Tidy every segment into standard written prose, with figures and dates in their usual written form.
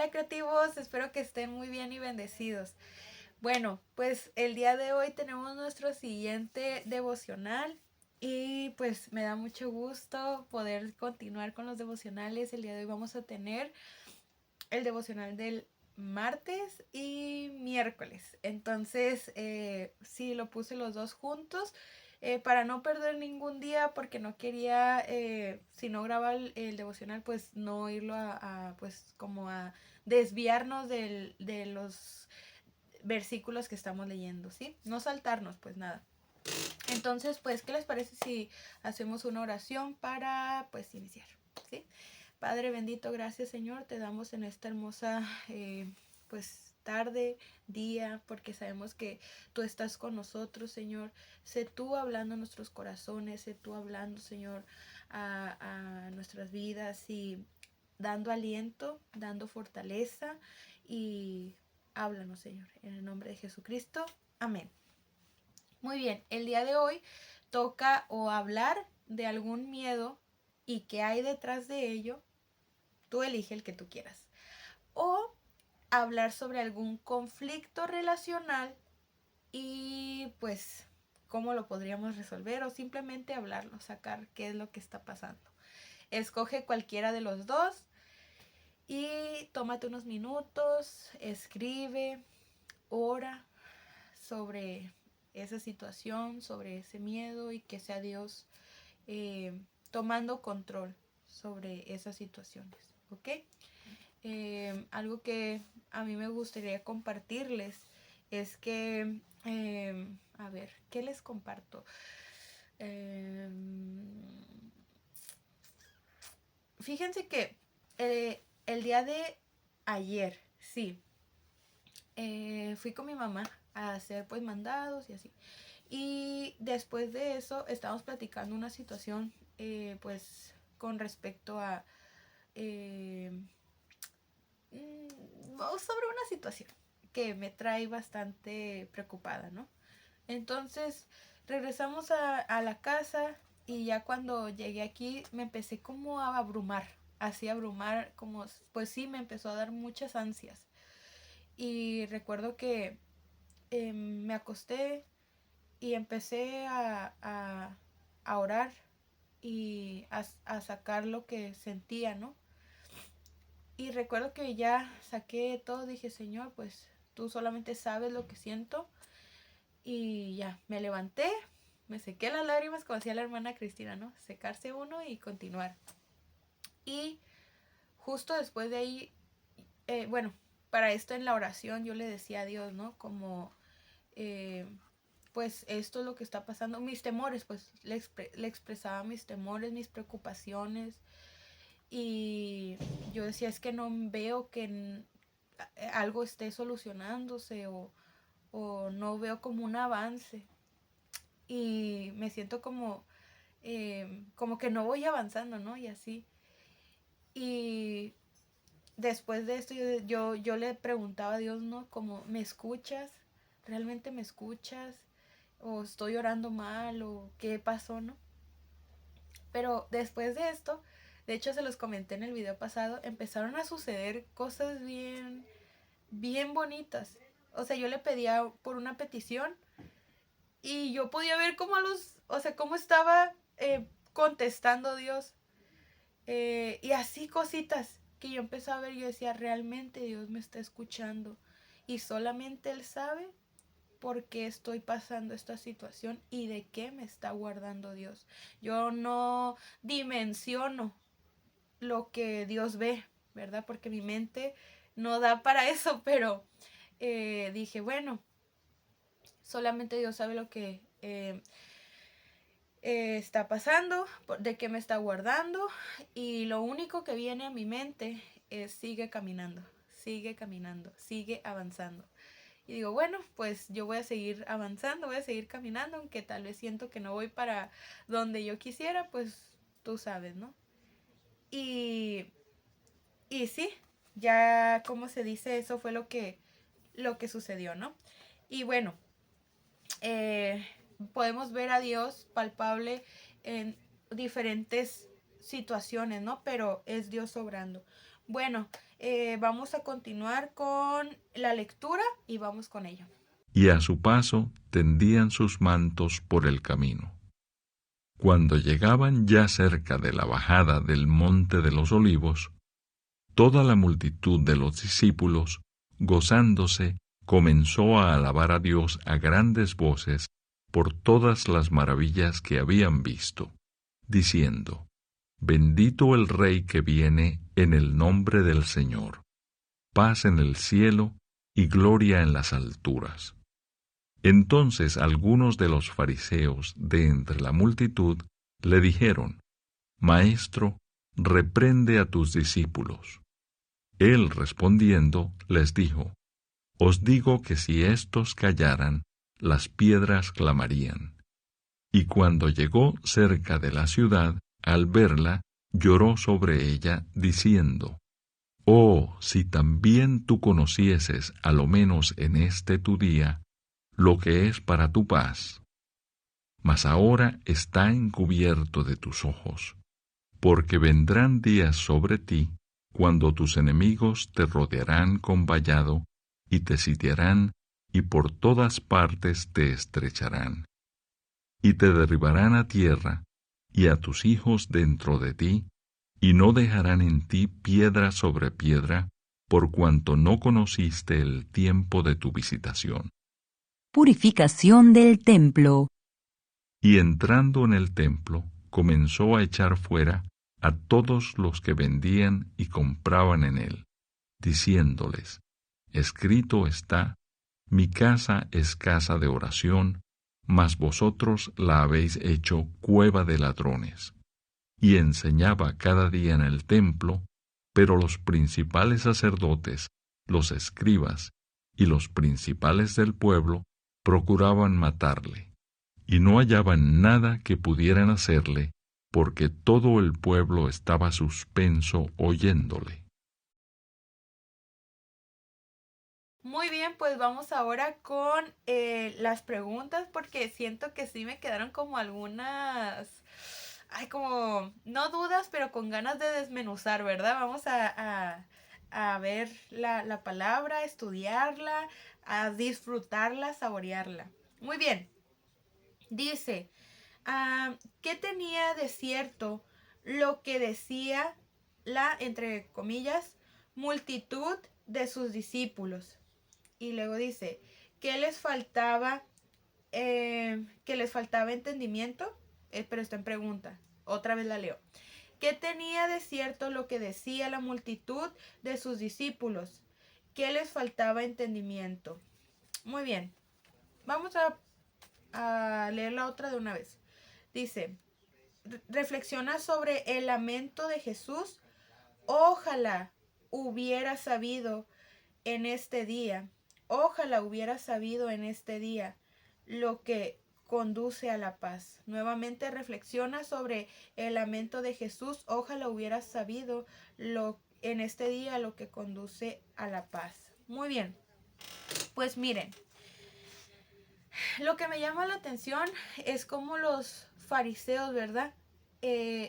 Hola creativos, espero que estén muy bien y bendecidos. Bueno, pues el día de hoy tenemos nuestro siguiente devocional y pues me da mucho gusto poder continuar con los devocionales. El día de hoy vamos a tener el devocional del martes y miércoles. Entonces, sí, lo puse los dos juntos para no perder ningún día porque no quería, si no grababa el devocional, pues no irlo pues como a desviarnos de los versículos que estamos leyendo, ¿sí? No saltarnos, pues nada. Entonces, pues, ¿qué les parece si hacemos una oración para, pues, iniciar? ¿Sí? Padre bendito, gracias Señor, te damos en esta hermosa, pues, tarde, día, porque sabemos que tú estás con nosotros, Señor. Sé tú hablando a nuestros corazones, sé tú hablando, Señor, a nuestras vidas y dando aliento, dando fortaleza y háblanos, Señor, en el nombre de Jesucristo. Amén. Muy bien, el día de hoy toca o hablar de algún miedo y qué hay detrás de ello. Tú elige el que tú quieras. O hablar sobre algún conflicto relacional y pues cómo lo podríamos resolver o simplemente hablarlo, sacar qué es lo que está pasando. Escoge cualquiera de los dos y tómate unos minutos, escribe, ora sobre esa situación, sobre ese miedo y que sea Dios tomando control sobre esas situaciones, ¿ok? Algo que a mí me gustaría compartirles es que, a ver, ¿qué les comparto? Eh, Fíjense que el día de ayer, sí, fui con mi mamá a hacer pues mandados y así. Y después de eso estábamos platicando una situación pues con respecto a eh, sobre una situación que me trae bastante preocupada, ¿no? Entonces regresamos a la casa y ya cuando llegué aquí me empecé como a abrumar, así abrumar, como pues sí, me empezó a dar muchas ansias. Y recuerdo que me acosté y empecé a orar y a sacar lo que sentía, ¿no? Y recuerdo que ya saqué todo, dije, Señor, pues tú solamente sabes lo que siento. Y ya, me levanté, me sequé las lágrimas, como hacía la hermana Cristina, ¿no? Secarse uno y continuar. Y justo después de ahí, bueno, para esto en la oración yo le decía a Dios, ¿no? Como, eh, pues esto es lo que está pasando, mis temores, pues le expresaba mis temores, mis preocupaciones. Y yo decía, es que no veo que algo esté solucionándose o no veo como un avance. Y me siento como que no voy avanzando, ¿no? Y así. Y después de esto yo le preguntaba a Dios, ¿no? Como, ¿me escuchas? ¿Realmente me escuchas? ¿O estoy orando mal? ¿O qué pasó, no? Pero después de esto, de hecho se los comenté en el video pasado, empezaron a suceder cosas bien bonitas. O sea, yo le pedía por una petición y yo podía ver cómo o sea, cómo estaba contestando Dios. Y así cositas que yo empecé a ver, yo decía, realmente Dios me está escuchando. Y solamente Él sabe por qué estoy pasando esta situación y de qué me está guardando Dios. Yo no dimensiono lo que Dios ve, ¿verdad? Porque mi mente no da para eso, pero dije, bueno, solamente Dios sabe lo que está pasando, de qué me está guardando y lo único que viene a mi mente es sigue caminando, sigue avanzando. Y digo, bueno, pues yo voy a seguir avanzando, voy a seguir caminando, aunque tal vez siento que no voy para donde yo quisiera, pues tú sabes, ¿no? Y, y sí, ya como se dice, eso fue lo que sucedió, ¿no? Y bueno, eh, podemos ver a Dios palpable en diferentes situaciones, ¿no? Pero es Dios obrando. Bueno, vamos a continuar con la lectura y vamos con ello. Y a su paso tendían sus mantos por el camino. Cuando llegaban ya cerca de la bajada del monte de los Olivos, toda la multitud de los discípulos, gozándose, comenzó a alabar a Dios a grandes voces por todas las maravillas que habían visto, diciendo: Bendito el Rey que viene en el nombre del Señor, paz en el cielo y gloria en las alturas. Entonces algunos de los fariseos de entre la multitud le dijeron: Maestro, reprende a tus discípulos. Él respondiendo les dijo: Os digo que si éstos callaran, las piedras clamarían. Y cuando llegó cerca de la ciudad, al verla, lloró sobre ella, diciendo: Oh, si también tú conocieses, a lo menos en este tu día, lo que es para tu paz. Mas ahora está encubierto de tus ojos, porque vendrán días sobre ti, cuando tus enemigos te rodearán con vallado, y te sitiarán, y por todas partes te estrecharán, y te derribarán a tierra, y a tus hijos dentro de ti, y no dejarán en ti piedra sobre piedra, por cuanto no conociste el tiempo de tu visitación. Purificación del templo. Y entrando en el templo, comenzó a echar fuera a todos los que vendían y compraban en él, diciéndoles: Escrito está: Mi casa es casa de oración, mas vosotros la habéis hecho cueva de ladrones. Y enseñaba cada día en el templo, pero los principales sacerdotes, los escribas y los principales del pueblo procuraban matarle, y no hallaban nada que pudieran hacerle, porque todo el pueblo estaba suspenso oyéndole. Muy bien, pues vamos ahora con las preguntas porque siento que sí me quedaron como algunas, ay, como, no dudas, pero con ganas de desmenuzar, ¿verdad? Vamos a ver la palabra, estudiarla, a disfrutarla, saborearla. Muy bien, dice, ¿qué tenía de cierto lo que decía la, entre comillas, multitud de sus discípulos? Y luego dice, ¿qué les faltaba? Que les faltaba entendimiento, pero está en pregunta. Otra vez la leo. ¿Qué tenía de cierto lo que decía la multitud de sus discípulos? ¿Qué les faltaba entendimiento? Muy bien. Vamos a leer la otra de una vez. Dice, reflexiona sobre el lamento de Jesús. Ojalá hubiera sabido en este día, ojalá hubiera sabido en este día lo que conduce a la paz. Nuevamente reflexiona sobre el lamento de Jesús. Ojalá hubiera sabido en este día lo que conduce a la paz. Muy bien, pues miren, lo que me llama la atención es cómo los fariseos, ¿verdad?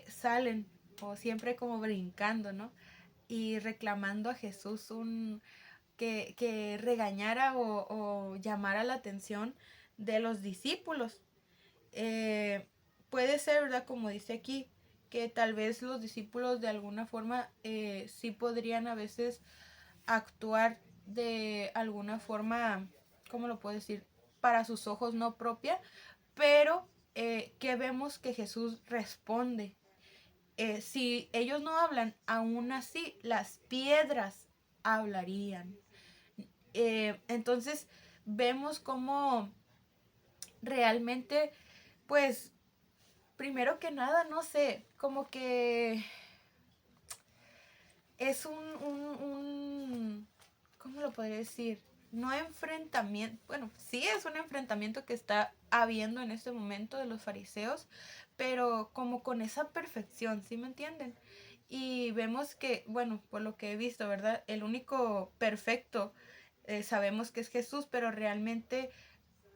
Salen o siempre como brincando, ¿no? Y reclamando a Jesús que regañara o llamara la atención de los discípulos. Puede ser, ¿verdad? Como dice aquí, que tal vez los discípulos de alguna forma sí podrían a veces actuar de alguna forma, ¿cómo lo puedo decir? Para sus ojos no propia, pero que vemos que Jesús responde. Si ellos no hablan, aún así las piedras hablarían. Entonces vemos cómo realmente, pues, primero que nada, no sé, como que es ¿cómo lo podría decir? No enfrentamiento, bueno, sí es un enfrentamiento que está habiendo en este momento de los fariseos, pero como con esa perfección, ¿sí me entienden? Y vemos que, bueno, por lo que he visto, ¿verdad? El único perfecto sabemos que es Jesús, pero realmente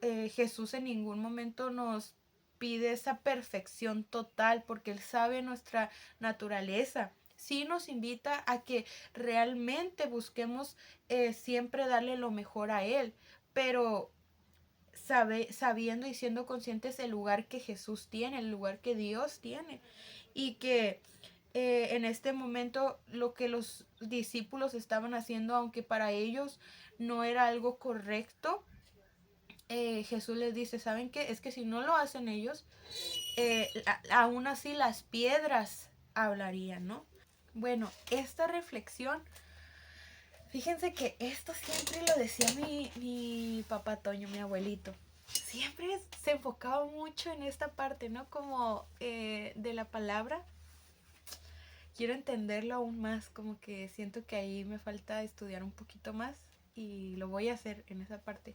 Jesús en ningún momento nos pide esa perfección total porque Él sabe nuestra naturaleza. sí nos invita a que realmente busquemos siempre darle lo mejor a Él, pero sabiendo y siendo conscientes del lugar que Jesús tiene, el lugar que Dios tiene, y que en este momento lo que los discípulos estaban haciendo, aunque para ellos no era algo correcto, Jesús les dice, ¿saben qué? Es que si no lo hacen ellos, aún así las piedras hablarían, ¿no? Bueno, esta reflexión, fíjense que esto siempre lo decía mi papá Toño, mi abuelito. Siempre se enfocaba mucho en esta parte, ¿no? Como de la palabra. Quiero entenderlo aún más, como que siento que ahí me falta estudiar un poquito más y lo voy a hacer en esa parte.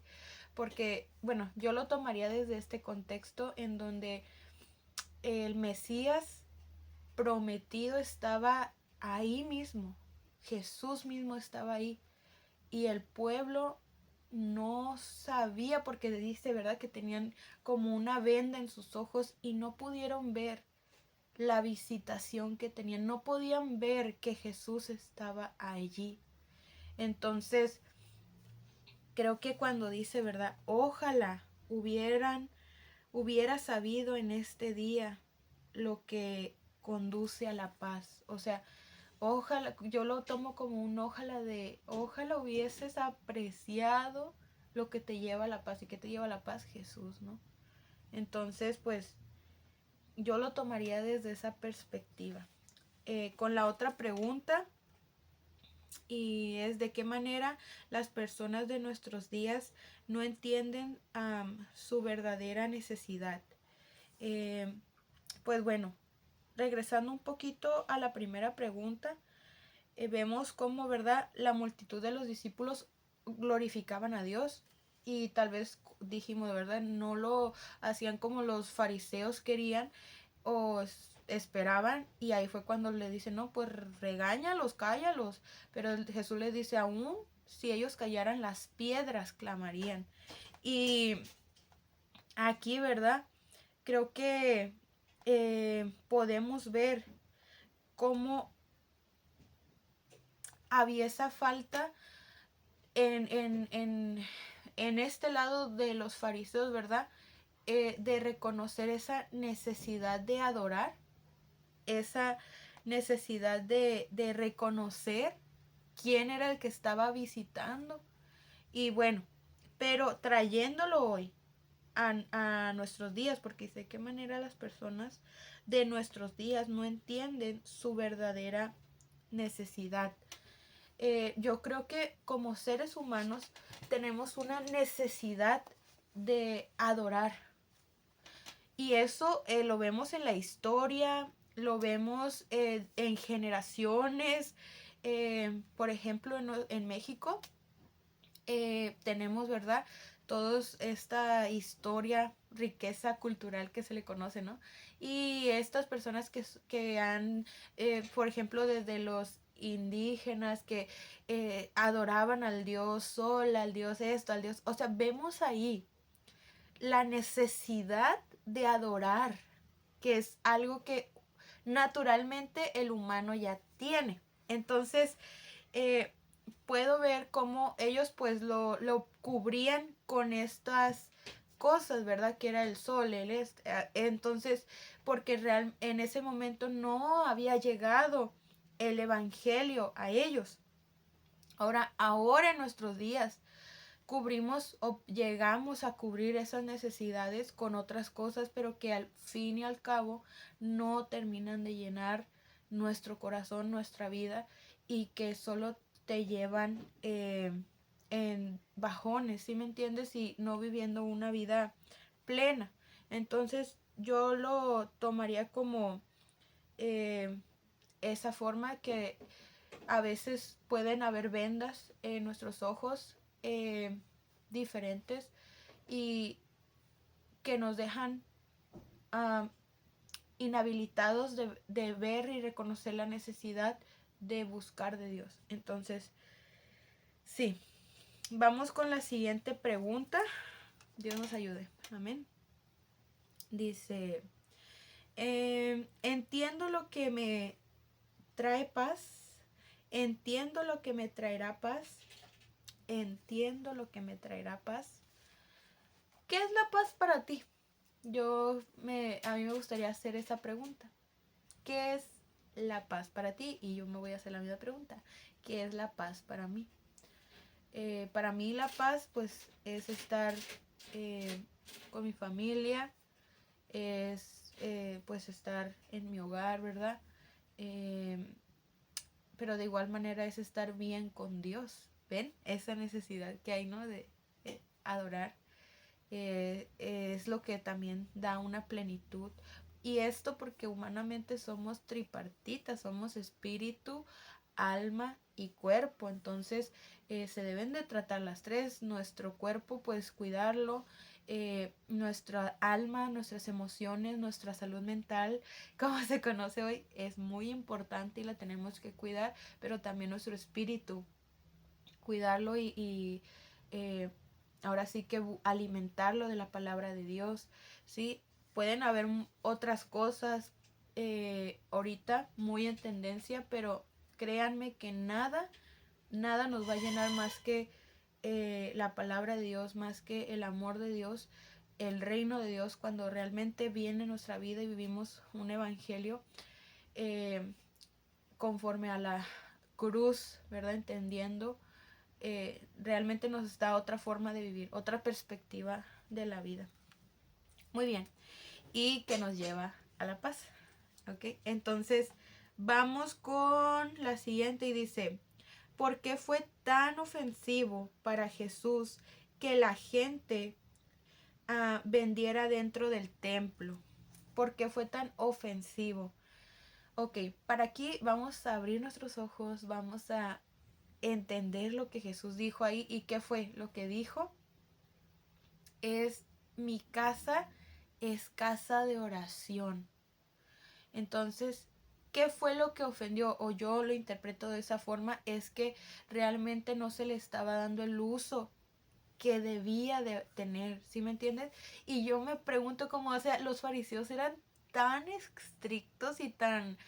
Porque, bueno, yo lo tomaría desde este contexto en donde el Mesías prometido estaba ahí mismo. Jesús mismo estaba ahí. Y el pueblo no sabía porque dice, ¿verdad? Que tenían como una venda en sus ojos y no pudieron ver la visitación que tenían. No podían ver que Jesús estaba allí. Entonces, creo que cuando dice, ¿verdad? Ojalá hubiera sabido en este día lo que conduce a la paz. O sea, ojalá, yo lo tomo como un ojalá hubieses apreciado lo que te lleva a la paz. ¿Y que te lleva a la paz? Jesús, ¿no? Entonces, pues, yo lo tomaría desde esa perspectiva. Con la otra pregunta, y es de qué manera las personas de nuestros días no entienden su verdadera necesidad. Pues bueno, regresando un poquito a la primera pregunta, vemos cómo, ¿verdad?, la multitud de los discípulos glorificaban a Dios y tal vez dijimos, ¿verdad?, no lo hacían como los fariseos querían o esperaban, y ahí fue cuando le dicen, no, pues regáñalos, cállalos, pero Jesús les dice, aún si ellos callaran, las piedras clamarían. Y aquí, ¿verdad?, creo que podemos ver cómo había esa falta en este lado de los fariseos, ¿verdad? De reconocer esa necesidad de adorar, esa necesidad de reconocer quién era el que estaba visitando. Y bueno, pero trayéndolo hoy a nuestros días, porque sé qué manera las personas de nuestros días no entienden su verdadera necesidad. Yo creo que como seres humanos tenemos una necesidad de adorar. Y eso lo vemos en la historia, lo vemos en generaciones. Por ejemplo, en México tenemos, ¿verdad? Todos esta historia, riqueza cultural que se le conoce, ¿no? Y estas personas que han, por ejemplo, desde los indígenas que adoraban al dios sol, al dios esto, al dios, o sea, vemos ahí la necesidad de adorar, que es algo que naturalmente el humano ya tiene. Entonces, eh, puedo ver cómo ellos pues lo cubrían con estas cosas, ¿verdad? Que era el sol, entonces, porque en ese momento no había llegado el evangelio a ellos. Ahora en nuestros días cubrimos o llegamos a cubrir esas necesidades con otras cosas, pero que al fin y al cabo no terminan de llenar nuestro corazón, nuestra vida, y que solo te llevan en bajones, ¿sí me entiendes? Y no viviendo una vida plena. Entonces yo lo tomaría como esa forma que a veces pueden haber vendas en nuestros ojos diferentes y que nos dejan uh, inhabilitados de ver y reconocer la necesidad de buscar de Dios. Entonces, sí, vamos con la siguiente pregunta. Dios nos ayude. Amén. Dice, entiendo lo que me trae paz, entiendo lo que me traerá paz, entiendo lo que me traerá paz. ¿Qué es la paz para ti? A mí me gustaría hacer esa pregunta. ¿Qué es la paz para ti? Y yo me voy a hacer la misma pregunta. ¿Qué es la paz para mí? Para mí la paz pues es estar con mi familia, es pues estar en mi hogar, ¿verdad? Eh, pero de igual manera es estar bien con Dios. ¿Ven? Esa necesidad que hay, ¿no? De adorar. Es lo que también da una plenitud. Y esto porque humanamente somos tripartitas, somos espíritu, alma y cuerpo. Entonces se deben de tratar las tres. Nuestro cuerpo, pues cuidarlo. Nuestra alma, nuestras emociones, nuestra salud mental, como se conoce hoy, es muy importante y la tenemos que cuidar, pero también nuestro espíritu, cuidarlo y ahora sí que alimentarlo de la palabra de Dios, ¿sí? Pueden haber otras cosas ahorita muy en tendencia, pero créanme que nada nos va a llenar más que la palabra de Dios, más que el amor de Dios, el reino de Dios, cuando realmente viene nuestra vida y vivimos un evangelio eh, conforme a la cruz, ¿verdad? Entendiendo realmente nos da otra forma de vivir, otra perspectiva de la vida. Muy bien. Y que nos lleva a la paz. ¿Ok? Entonces, vamos con la siguiente y dice, ¿por qué fue tan ofensivo para Jesús que la gente vendiera dentro del templo? ¿Por qué fue tan ofensivo? Ok, para aquí vamos a abrir nuestros ojos, vamos a entender lo que Jesús dijo ahí. ¿Y qué fue lo que dijo? Es mi casa es casa de oración. Entonces, ¿qué fue lo que ofendió? O yo lo interpreto de esa forma, es que realmente no se le estaba dando el uso que debía de tener, ¿sí me entiendes? Y yo me pregunto cómo, o sea, los fariseos eran tan estrictos y tan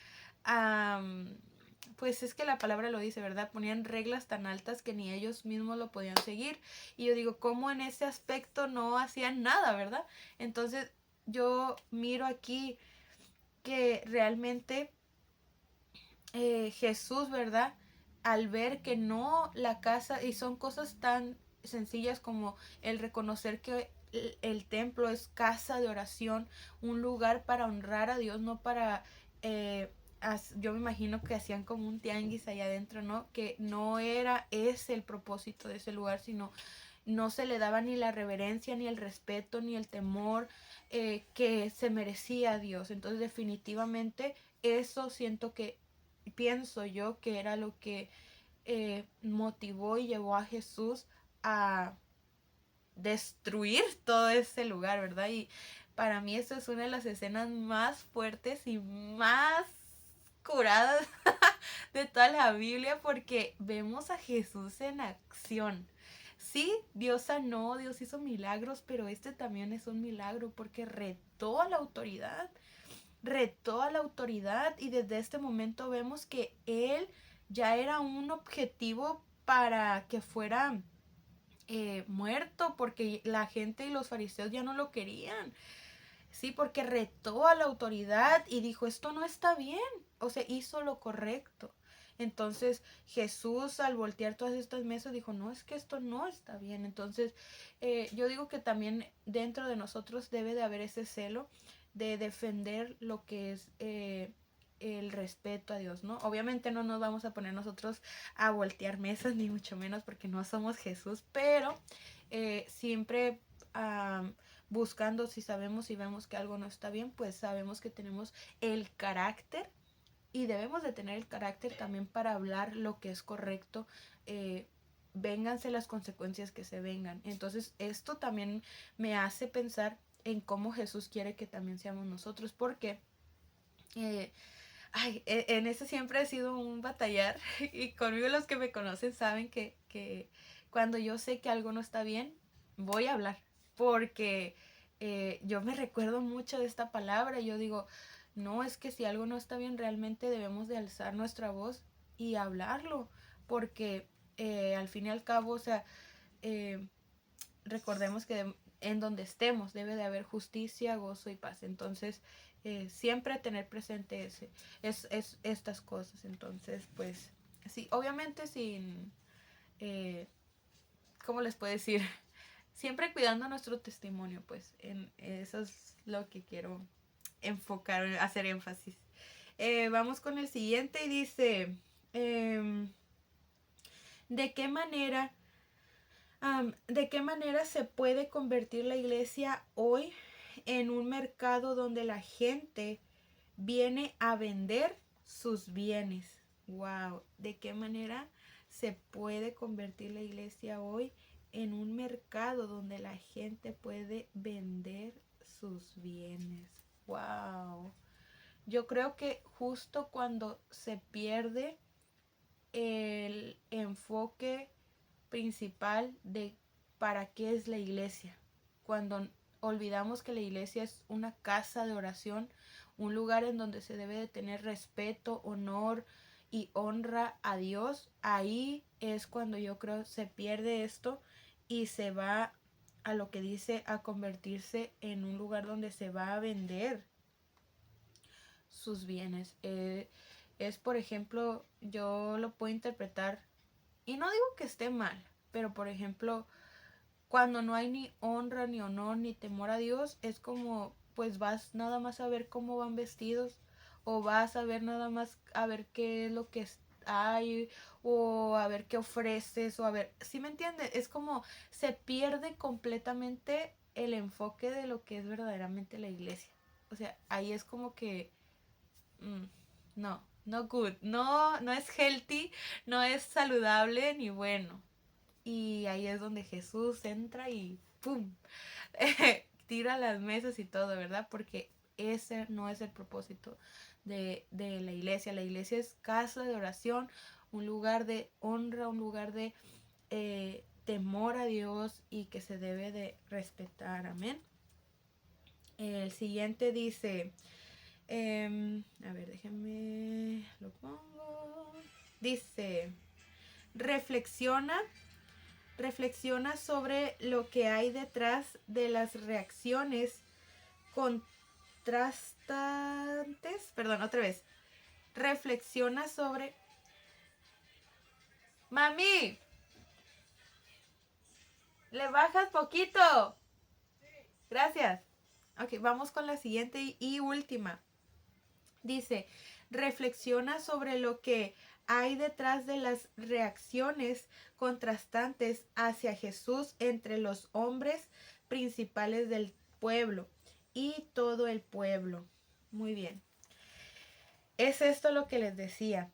pues es que la palabra lo dice, ¿verdad? Ponían reglas tan altas que ni ellos mismos lo podían seguir. Y yo digo, ¿cómo en ese aspecto no hacían nada, ¿verdad? Entonces yo miro aquí que realmente Jesús, ¿verdad? Al ver que no la casa, y son cosas tan sencillas como el reconocer que el templo es casa de oración, un lugar para honrar a Dios, no para yo me imagino que hacían como un tianguis allá adentro, ¿no? Que no era ese el propósito de ese lugar, sino no se le daba ni la reverencia, ni el respeto, ni el temor que se merecía a Dios. Entonces definitivamente eso pienso yo que era lo que motivó y llevó a Jesús a destruir todo ese lugar, ¿verdad? Y para mí eso es una de las escenas más fuertes y más curadas de toda la Biblia, porque vemos a Jesús en acción. Sí, Dios sanó, Dios hizo milagros, pero este también es un milagro porque retó a la autoridad, y desde este momento vemos que él ya era un objetivo para que fuera muerto, porque la gente y los fariseos ya no lo querían. Sí, porque retó a la autoridad y dijo, esto no está bien. O sea, hizo lo correcto. Entonces Jesús, al voltear todas estas mesas, dijo, no, es que esto no está bien. Entonces yo digo que también dentro de nosotros debe de haber ese celo de defender lo que es el respeto a Dios, ¿no? Obviamente no nos vamos a poner nosotros a voltear mesas, ni mucho menos, porque no somos Jesús, pero siempre buscando, si sabemos y vemos que algo no está bien, pues sabemos que tenemos el carácter, y debemos de tener el carácter también para hablar lo que es correcto, vénganse las consecuencias que se vengan. Entonces esto también me hace pensar en cómo Jesús quiere que también seamos nosotros, porque en eso siempre he sido un batallar y conmigo los que me conocen saben que cuando yo sé que algo no está bien, voy a hablar, porque yo me recuerdo mucho de esta palabra. Yo digo, No, es que si algo no está bien, realmente debemos de alzar nuestra voz y hablarlo, porque al fin y al cabo, o sea, eh, recordemos que en donde estemos debe de haber justicia, gozo y paz. Entonces, siempre tener presente estas cosas. Entonces, pues, sí, obviamente sin, eh, ¿cómo les puedo decir? Siempre cuidando nuestro testimonio, pues, eso es lo que quiero enfocar, hacer énfasis. Vamos con el siguiente y dice, ¿de qué manera ¿de qué manera se puede convertir la iglesia hoy en un mercado donde la gente viene a vender sus bienes? Wow, ¿de qué manera se puede convertir la iglesia hoy en un mercado donde la gente puede vender sus bienes? Wow. Yo creo que justo cuando se pierde el enfoque principal de para qué es la iglesia. Cuando olvidamos que la iglesia es una casa de oración, un lugar en donde se debe de tener respeto, honor y honra a Dios, ahí es cuando yo creo se pierde esto y se va a lo que dice a convertirse en un lugar donde se va a vender sus bienes. Es, por ejemplo, yo lo puedo interpretar, y no digo que esté mal, pero por ejemplo, cuando no hay ni honra, ni honor, ni temor a Dios, es como, pues vas nada más a ver cómo van vestidos, o vas a ver nada más a ver qué es lo que hay, o a ver qué ofreces, o a ver, ¿sí me entiendes? Es como se pierde completamente el enfoque de lo que es verdaderamente la iglesia. O sea, ahí es como que mm, no, no good, no, no es healthy, no es saludable ni bueno. Y ahí es donde Jesús entra y ¡pum! Tira las mesas y todo, ¿verdad? Porque ese no es el propósito de la iglesia. La iglesia es casa de oración, un lugar de honra, un lugar de temor a Dios y que se debe de respetar. Amén. El siguiente dice, a ver, déjenme, lo pongo. Dice, reflexiona, reflexiona sobre lo que hay detrás de las reacciones contrastantes. Perdón, otra vez. Reflexiona sobre... Mami, ¿le bajas poquito? Gracias. Ok, vamos con la siguiente y última. Dice, reflexiona sobre lo que hay detrás de las reacciones contrastantes hacia Jesús entre los hombres principales del pueblo y todo el pueblo. Muy bien. Es esto lo que les decía.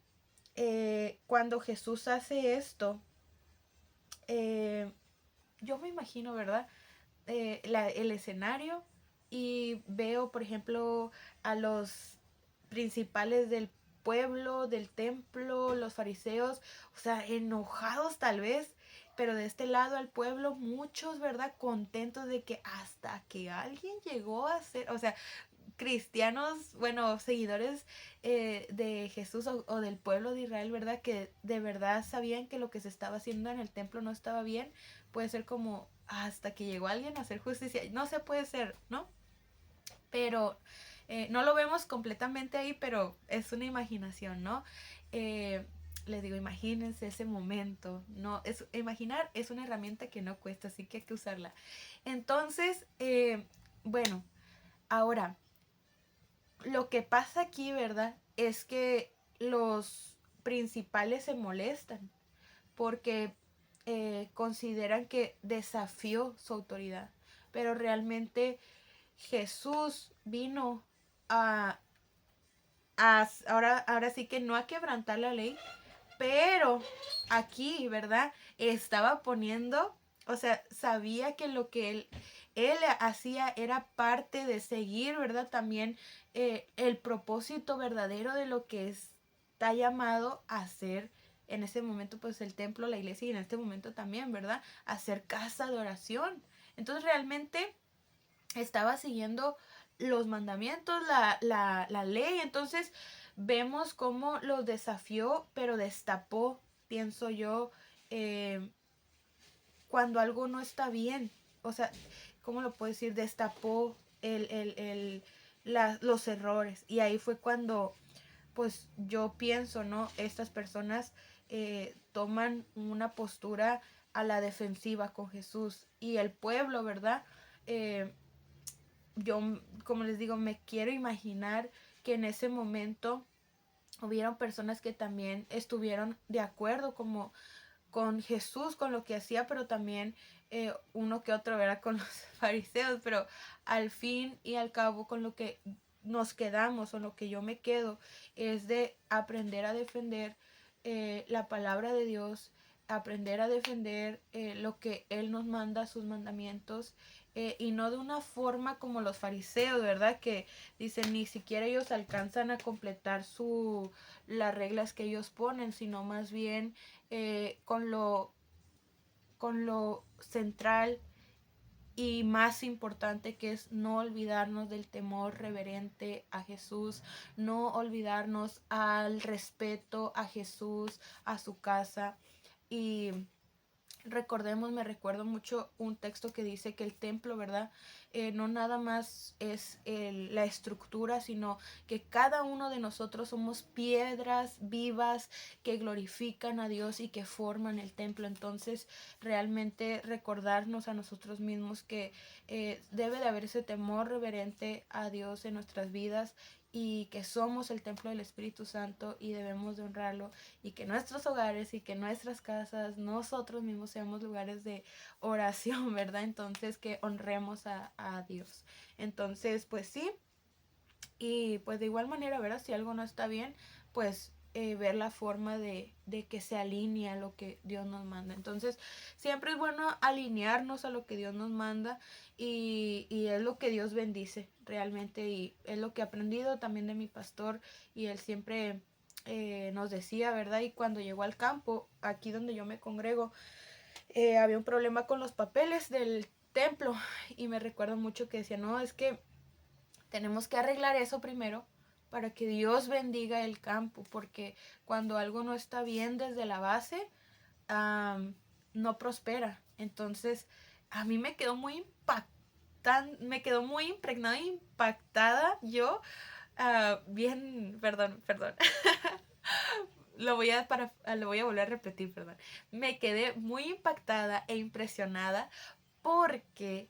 Cuando Jesús hace esto, yo me imagino, ¿verdad? El escenario y veo, por ejemplo, a los principales del pueblo, del templo, los fariseos, o sea, enojados tal vez, pero de este lado al pueblo muchos, ¿verdad? Contentos de que hasta que alguien llegó a ser, o sea, cristianos, bueno, seguidores de Jesús o del pueblo de Israel, ¿verdad? Que de verdad sabían que lo que se estaba haciendo en el templo no estaba bien, puede ser como hasta que llegó alguien a hacer justicia, no se puede ser, ¿no? Pero no lo vemos completamente ahí, pero es una imaginación, ¿no? Les digo, imagínense ese momento, no, imaginar es una herramienta que no cuesta, así que hay que usarla. Entonces, bueno, ahora, lo que pasa aquí, ¿verdad? Es que los principales se molestan porque consideran que desafió su autoridad. Pero realmente Jesús vino a, ahora sí que no a quebrantar la ley, pero aquí, ¿verdad? Estaba poniendo, o sea, sabía que lo que él hacía era parte de seguir, ¿verdad? También el propósito verdadero de lo que está llamado a hacer en ese momento, pues el templo, la iglesia y en este momento también, ¿verdad? A ser casa de oración. Entonces realmente estaba siguiendo los mandamientos, la ley. Entonces vemos cómo los desafió, pero destapó, pienso yo, cuando algo no está bien. O sea, ¿cómo lo puedo decir? Destapó los errores. Y ahí fue cuando, pues yo pienso, ¿no? Estas personas toman una postura a la defensiva con Jesús. Y el pueblo, ¿verdad? Yo, como les digo, me quiero imaginar que en ese momento hubieron personas que también estuvieron de acuerdo como con Jesús, con lo que hacía, pero también uno que otro era con los fariseos, pero al fin y al cabo con lo que nos quedamos o lo que yo me quedo es de aprender a defender la palabra de Dios, aprender a defender lo que Él nos manda, sus mandamientos, y no de una forma como los fariseos, ¿verdad? Que dicen ni siquiera ellos alcanzan a completar las reglas que ellos ponen, sino más bien con lo central y más importante, que es no olvidarnos del temor reverente a Jesús, no olvidarnos al respeto a Jesús, a su casa. Y me recuerdo mucho un texto que dice que el templo, ¿verdad? No nada más es la estructura, sino que cada uno de nosotros somos piedras vivas que glorifican a Dios y que forman el templo. Entonces, realmente recordarnos a nosotros mismos que debe de haber ese temor reverente a Dios en nuestras vidas, y que somos el templo del Espíritu Santo y debemos de honrarlo, y que nuestros hogares y que nuestras casas, nosotros mismos seamos lugares de oración, ¿verdad? Entonces que honremos a Dios. Entonces, pues sí, y pues de igual manera, ¿verdad? Si algo no está bien, pues ver la forma de que se alinee a lo que Dios nos manda. Entonces, siempre es bueno alinearnos a lo que Dios nos manda, y es lo que Dios bendice realmente, y es lo que he aprendido también de mi pastor, y él siempre nos decía, ¿verdad? Y cuando llegó al campo, aquí donde yo me congrego, había un problema con los papeles del templo, y me recuerdo mucho que decía, no, es que tenemos que arreglar eso primero para que Dios bendiga el campo, porque cuando algo no está bien desde la base, no prospera. Entonces, a mí me quedó muy me quedó muy impregnada e impactada yo, bien, perdón, lo voy a volver a repetir, perdón. Me quedé muy impactada e impresionada porque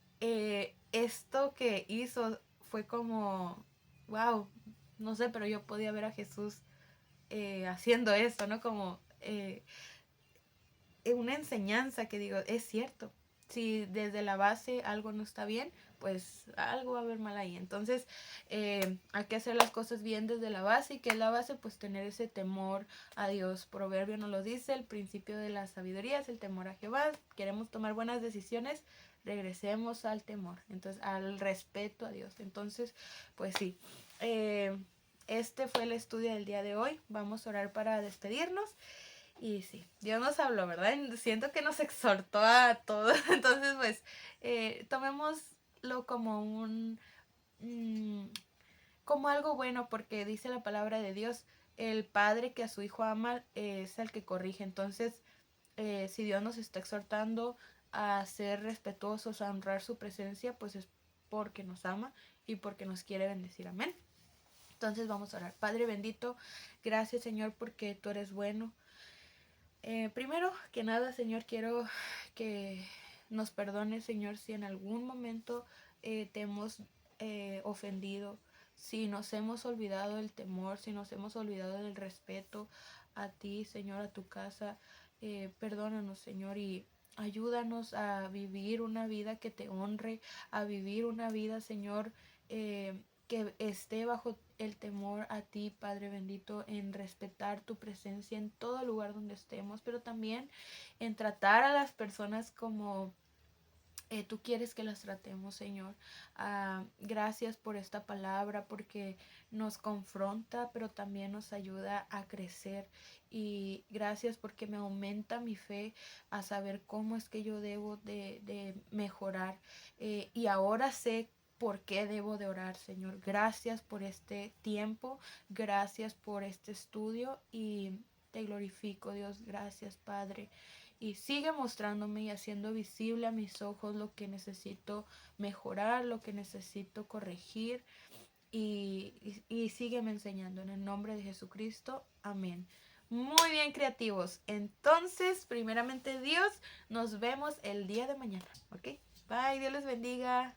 esto que hizo fue como, wow, no sé, pero yo podía ver a Jesús haciendo eso, ¿no? Como una enseñanza que digo, es cierto. Si desde la base algo no está bien, pues algo va a haber mal ahí. Entonces hay que hacer las cosas bien desde la base. ¿Y que es la base? Pues tener ese temor a Dios. Proverbio nos lo dice, el principio de la sabiduría es el temor a Jehová. Queremos tomar buenas decisiones, regresemos al temor, entonces al respeto a Dios. Entonces, pues sí, este fue el estudio del día de hoy. Vamos a orar para despedirnos. Y sí, Dios nos habló, ¿verdad? Siento que nos exhortó a todos. Entonces, pues, tomémoslo como como algo bueno, porque dice la palabra de Dios, el padre que a su hijo ama es el que corrige. Entonces, si Dios nos está exhortando a ser respetuosos, a honrar su presencia, pues es porque nos ama y porque nos quiere bendecir. Amén. Entonces vamos a orar. Padre bendito, gracias Señor porque tú eres bueno. Primero que nada, Señor, quiero que nos perdones, Señor, si en algún momento te hemos ofendido, si nos hemos olvidado del temor, si nos hemos olvidado del respeto a ti, Señor, a tu casa. Perdónanos, Señor, y ayúdanos a vivir una vida que te honre, a vivir una vida, Señor, que esté bajo el temor a ti, Padre bendito, en respetar tu presencia en todo lugar donde estemos, pero también en tratar a las personas como tú quieres que las tratemos, Señor. Gracias por esta palabra, porque nos confronta, pero también nos ayuda a crecer. Y gracias porque me aumenta mi fe a saber cómo es que yo debo de mejorar. Y ahora sé por qué debo de orar, Señor. Gracias por este tiempo, gracias por este estudio y te glorifico, Dios. Gracias, Padre. Y sigue mostrándome y haciendo visible a mis ojos lo que necesito mejorar, lo que necesito corregir. Y sígueme enseñando en el nombre de Jesucristo. Amén. Muy bien, creativos. Entonces, primeramente Dios, nos vemos el día de mañana. ¿Ok? Bye, Dios les bendiga.